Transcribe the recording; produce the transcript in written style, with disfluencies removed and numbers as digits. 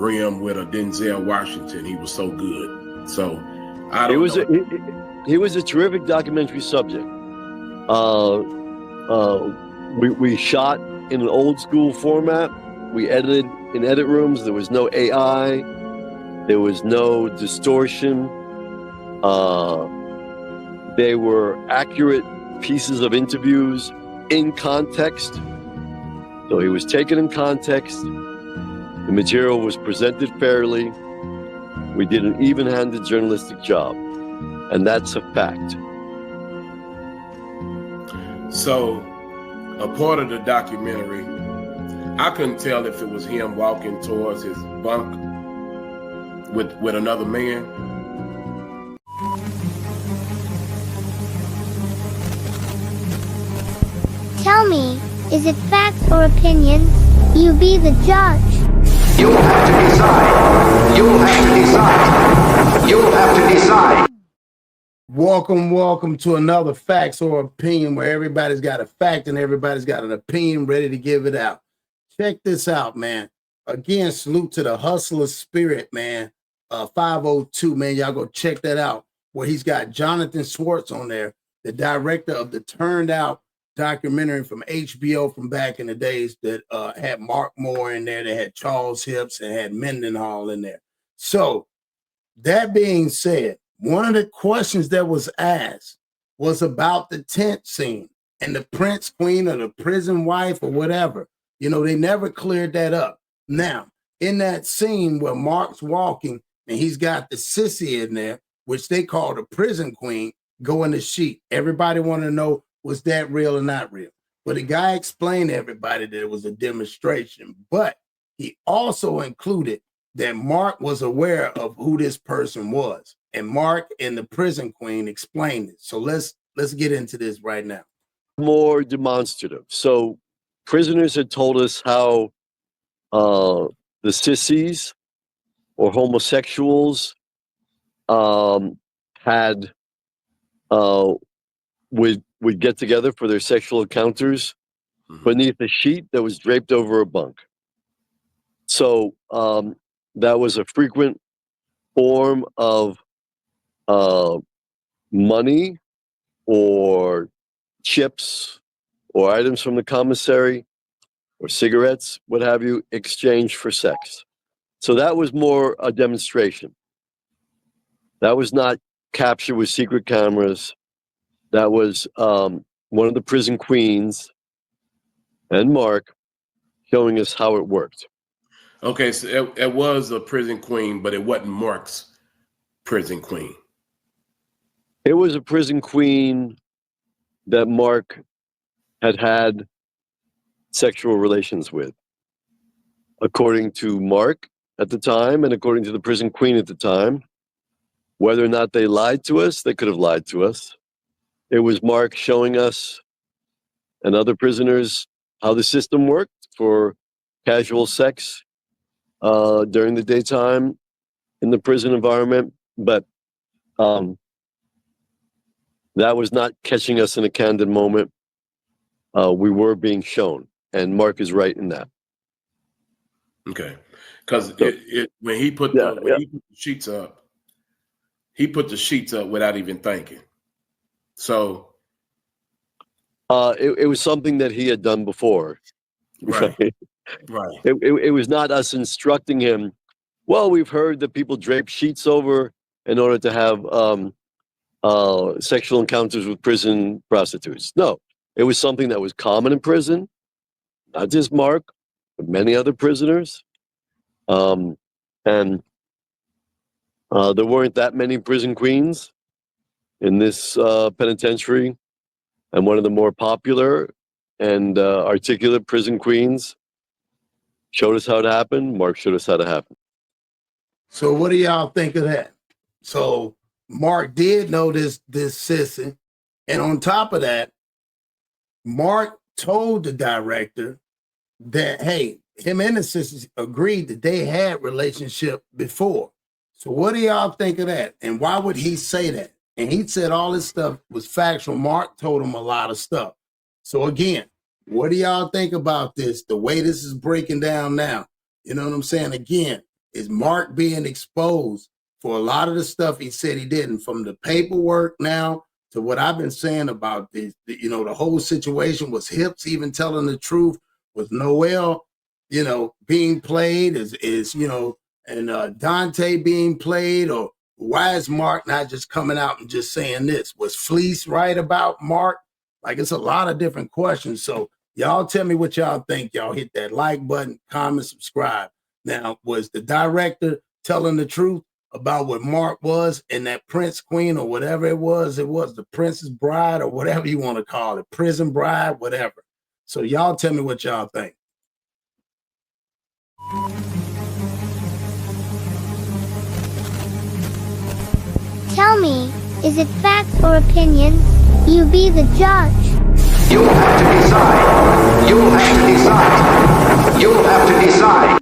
rim with a Denzel Washington. He was so good. So I He don't was know. he was a terrific documentary subject. We shot in an old school format. We edited in edit rooms. There was no AI. There was no distortion. They were accurate pieces of interviews in context. So he was taken in context. The material was presented fairly. We did an even-handed journalistic job. And that's a fact. So a part of the documentary, I couldn't tell if it was him walking towards his bunk with another man. Tell me, is it facts or opinions? You be the judge. You'll have to decide. You'll have to decide. You'll have to decide. Welcome to another Facts or Opinion, where everybody's got a fact and everybody's got an opinion ready to give it out. Check this out, man. Again, salute to the hustler spirit, man. 502, man. Y'all go check that out, where he's got Jonathan Schwartz on there, the director of the Turned Out documentary from HBO from back in the days that had Mark Moore in there, that had Charles Hips, and had Mendenhall in there. So that being said, one of the questions that was asked was about the tent scene and the prince queen or the prison wife or whatever. You know, they never cleared that up. Now, in that scene where Mark's walking and he's got the sissy in there, which they call the prison queen, go in the sheet. Everybody want to know, was that real or not real? But the guy explained to everybody that it was a demonstration, but he also included that Mark was aware of who this person was. And Mark and the prison queen explained it. So let's get into this right now. More demonstrative. So prisoners had told us how the sissies or homosexuals had would get together for their sexual encounters beneath a sheet that was draped over a bunk. So that was a frequent form of money or chips or items from the commissary or cigarettes, what have you, exchanged for sex. So that was more a demonstration. That was not captured with secret cameras. That was one of the prison queens and Mark showing us how it worked. Okay, so it was a prison queen, but it wasn't Mark's prison queen. It was a prison queen that Mark had sexual relations with, according to Mark at the time and according to the prison queen at the time. Whether or not they lied to us, they could have lied to us. It was Mark showing us and other prisoners how the system worked for casual sex during the daytime in the prison environment. But that was not catching us in a candid moment. We were being shown, and Mark is right in that. Okay, because when he put the sheets up, he put the sheets up without even thinking. So it was something that he had done before. Right. Right. It was not us instructing him. Well, we've heard that people drape sheets over in order to have sexual encounters with prison prostitutes. No, it was something that was common in prison, not just Mark, but many other prisoners. And there weren't that many prison queens in this penitentiary. And one of the more popular and articulate prison queens showed us how it happened. Mark showed us how to happen. So what do y'all think of that? So Mark did know this sissy. And on top of that, Mark told the director that, hey, him and the sissy agreed that they had relationship before. So what do y'all think of that? And why would he say that? And he said all this stuff was factual. Mark told him a lot of stuff. So again, what do y'all think about this? The way this is breaking down now, you know what I'm saying? Again, is Mark being exposed for a lot of the stuff he said he didn't, from the paperwork now to what I've been saying about this. You know, the whole situation was Hips even telling the truth, was Noel, you know, being played, is you know, and Dante being played, or why is Mark not just coming out and just saying this? Was Fleece right about Mark? Like, it's a lot of different questions. So y'all tell me what y'all think. Y'all hit that like button, comment, subscribe. Now, was the director telling the truth about what Mark was and that Prince Queen or whatever it was the Princess Bride or whatever you want to call it, Prison Bride, whatever. So y'all tell me what y'all think. Tell me, is it facts or opinions? You be the judge. You'll have to decide. You'll have to decide. You'll have to decide.